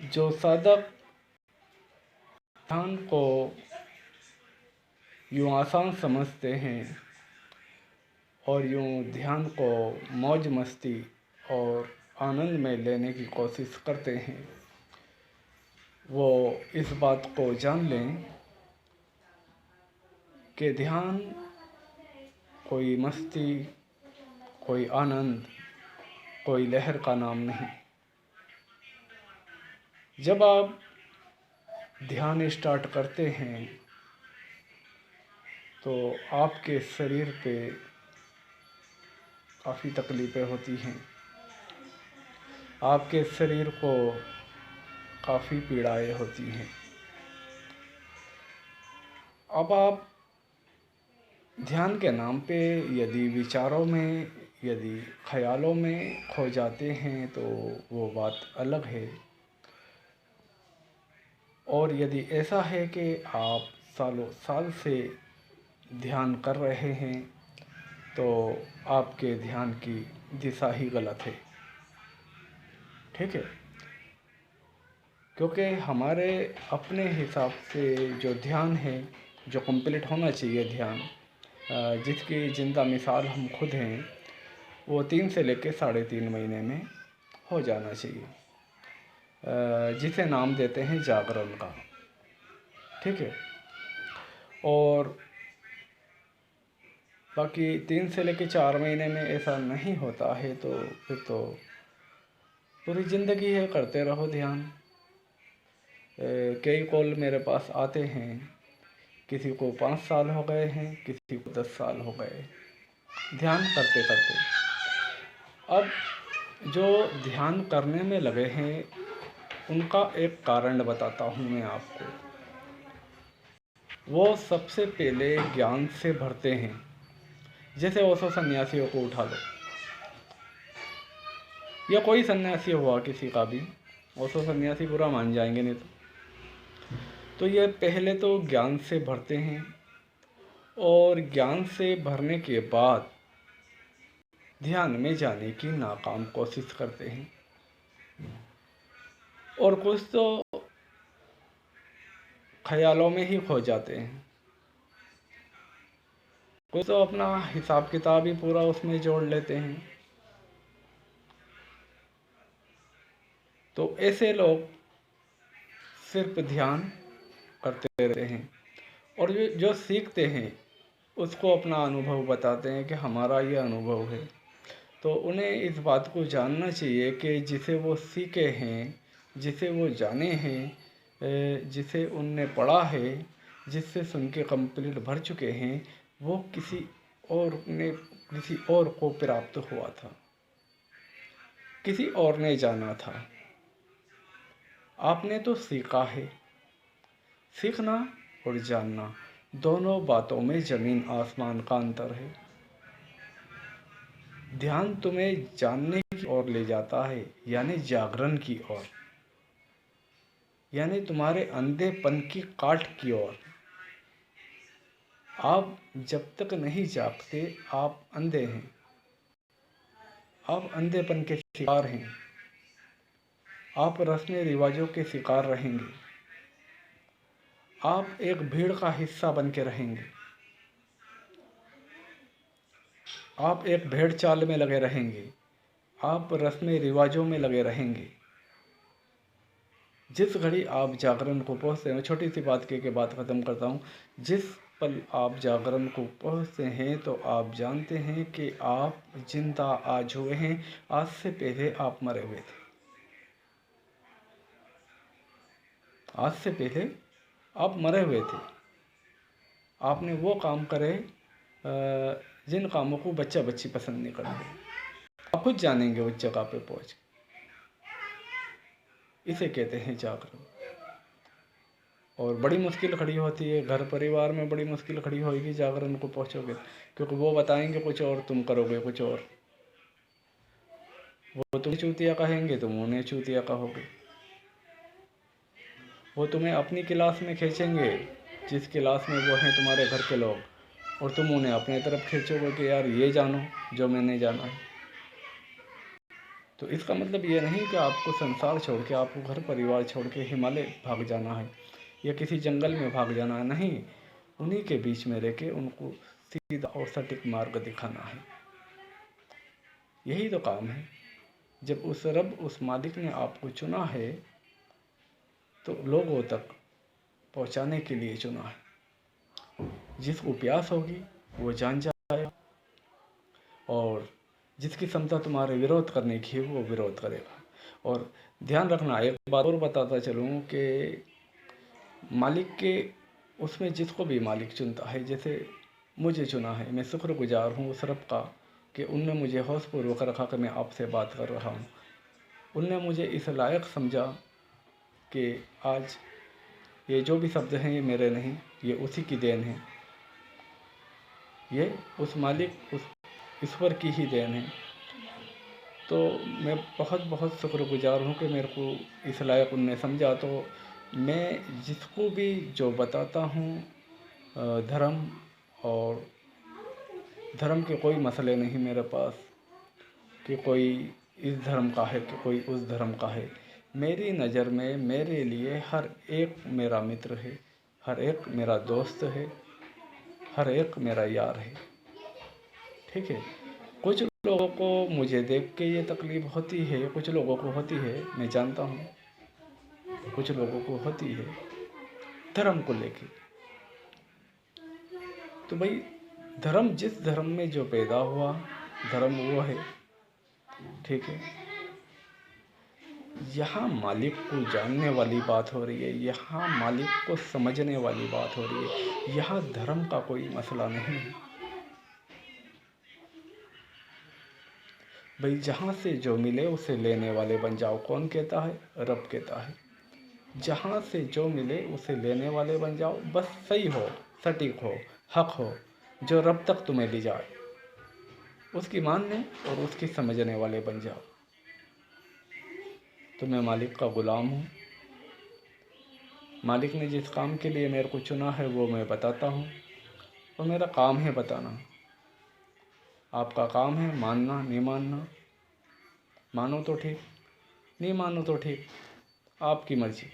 जो साधक ध्यान को यूँ आसान समझते हैं और यूँ ध्यान को मौज मस्ती और आनंद में लेने की कोशिश करते हैं, वो इस बात को जान लें कि ध्यान कोई मस्ती, कोई आनंद, कोई लहर का नाम नहीं। जब आप ध्यान स्टार्ट करते हैं तो आपके शरीर पे काफ़ी तकलीफ़ें होती हैं, आपके शरीर को काफ़ी पीड़ाएँ होती हैं। अब आप ध्यान के नाम पे यदि विचारों में, यदि ख्यालों में खो जाते हैं तो वो बात अलग है। और यदि ऐसा है कि आप सालों साल से ध्यान कर रहे हैं तो आपके ध्यान की दिशा ही गलत है। ठीक है, क्योंकि हमारे अपने हिसाब से जो ध्यान है, जो कंप्लीट होना चाहिए ध्यान, जिसकी जिंदा मिसाल हम खुद हैं, वो 3 से लेकर 3.5 महीने में हो जाना चाहिए, जिसे नाम देते हैं जागरण का। ठीक है, और बाकी 3 से लेकर 4 महीने में ऐसा नहीं होता है तो फिर तो पूरी ज़िंदगी है करते रहो ध्यान। कई कॉल मेरे पास आते हैं, किसी को 5 साल हो गए हैं, किसी को 10 साल हो गए ध्यान करते करते। अब जो ध्यान करने में लगे हैं उनका एक कारण बताता हूँ मैं आपको। वो सबसे पहले ज्ञान से भरते हैं। जैसे ओशो सन्यासियों को उठा लो, या कोई सन्यासी हुआ किसी का भी, ओशो सन्यासी बुरा मान जाएंगे नहीं तो ये पहले तो ज्ञान से भरते हैं, और ज्ञान से भरने के बाद ध्यान में जाने की नाकाम कोशिश करते हैं। और कुछ तो ख्यालों में ही खो जाते हैं, कुछ तो अपना हिसाब किताब ही पूरा उसमें जोड़ लेते हैं। तो ऐसे लोग सिर्फ ध्यान करते रहते हैं, और जो सीखते हैं उसको अपना अनुभव बताते हैं कि हमारा ये अनुभव है। तो उन्हें इस बात को जानना चाहिए कि जिसे वो सीखे हैं, जिसे वो जाने हैं, जिसे उनने पढ़ा है, जिससे सुन के कंप्लीट भर चुके हैं, वो किसी और को प्राप्त हुआ था, किसी और ने जाना था। आपने तो सीखा है। सीखना और जानना दोनों बातों में ज़मीन आसमान का अंतर है। ध्यान तुम्हें जानने की ओर ले जाता है, यानी जागरण की ओर, यानी तुम्हारे अंधेपन की काट की ओर। आप जब तक नहीं जागते आप अंधे हैं, आप अंधेपन के शिकार हैं, आप रस्म रिवाजों के शिकार रहेंगे, आप एक भीड़ का हिस्सा बन के रहेंगे, आप एक भेड़ चाल में लगे रहेंगे, आप रस्म रिवाजों में लगे रहेंगे। जिस घड़ी आप जागरण को पहुँचते हैं, छोटी सी बात कह के बात ख़त्म करता हूँ, जिस पल आप जागरण को पहुँचते हैं तो आप जानते हैं कि आप जिंदा आज हुए हैं, आज से पहले आप मरे हुए थे। आज से पहले आप मरे हुए थे। आपने वो काम करे जिन कामों को बच्चा बच्ची पसंद नहीं करते। आप खुद जानेंगे उस जगह पे पहुँच। इसे कहते हैं जागरण। और बड़ी मुश्किल खड़ी होती है, घर परिवार में बड़ी मुश्किल खड़ी होगी जागरण को पहुँचोगे, क्योंकि वो बताएंगे कुछ और, तुम करोगे कुछ और। वो तुम्हें चूतिया कहेंगे, तुम उन्हें चूतिया कहोगे। वो तुम्हें अपनी क्लास में खींचेंगे, जिस क्लास में वो हैं तुम्हारे घर के लोग, और तुम उन्हें अपने तरफ खींचोगे कि यार ये जानो जो मैंने जाना है। तो इसका मतलब ये नहीं कि आपको संसार छोड़ के, आपको घर परिवार छोड़ के हिमालय भाग जाना है या किसी जंगल में भाग जाना है। नहीं, उन्हीं के बीच में रह के उनको सीधा और सटीक मार्ग दिखाना है। यही तो काम है। जब उस रब, उस मालिक ने आपको चुना है तो लोगों तक पहुंचाने के लिए चुना है। जिसको प्यास होगी वो जान जाएगा, और जिसकी क्षमता तुम्हारे विरोध करने की है वो विरोध करेगा। और ध्यान रखना, एक बात और बताता चलूँ कि मालिक के उसमें जिसको भी मालिक चुनता है, जैसे मुझे चुना है, मैं शुक्रगुजार हूँ उस रब का कि उनने मुझे होशपूर्वक रखा कि मैं आपसे बात कर रहा हूँ। उनने मुझे इस लायक समझा कि आज ये जो भी शब्द हैं ये मेरे नहीं, ये उसी की देन है, ये उस मालिक, उस ईश्वर की ही देन है। तो मैं बहुत बहुत शुक्रगुजार हूँ कि मेरे को इस लायक उनने समझा। तो मैं जिसको भी जो बताता हूँ धर्म, और धर्म के कोई मसले नहीं मेरे पास कि कोई इस धर्म का है कि कोई उस धर्म का है। मेरी नज़र में मेरे लिए हर एक मेरा मित्र है, हर एक मेरा दोस्त है, हर एक मेरा यार है। ठीक है। कुछ लोगों को मुझे देख के ये तकलीफ़ होती है, कुछ लोगों को होती है, मैं जानता हूँ, कुछ लोगों को होती है धर्म को लेके। तो भाई, धर्म, जिस धर्म में जो पैदा हुआ धर्म वो है। ठीक है। यहाँ मालिक को जानने वाली बात हो रही है, यहाँ मालिक को समझने वाली बात हो रही है। यहाँ धर्म का कोई मसला नहीं है भाई। जहाँ से जो मिले उसे लेने वाले बन जाओ। कौन कहता है? रब कहता है। जहाँ से जो मिले उसे लेने वाले बन जाओ। बस सही हो, सटीक हो, हक हो, जो रब तक तुम्हें ले जाए, उसकी मानने और उसकी समझने वाले बन जाओ। तो मैं मालिक का ग़ुलाम हूँ। मालिक ने जिस काम के लिए मेरे को चुना है वो मैं बताता हूँ, और मेरा काम है बताना। आपका काम है मानना, नहीं मानना। मानो तो ठीक, नहीं मानो तो ठीक, आपकी मर्ज़ी।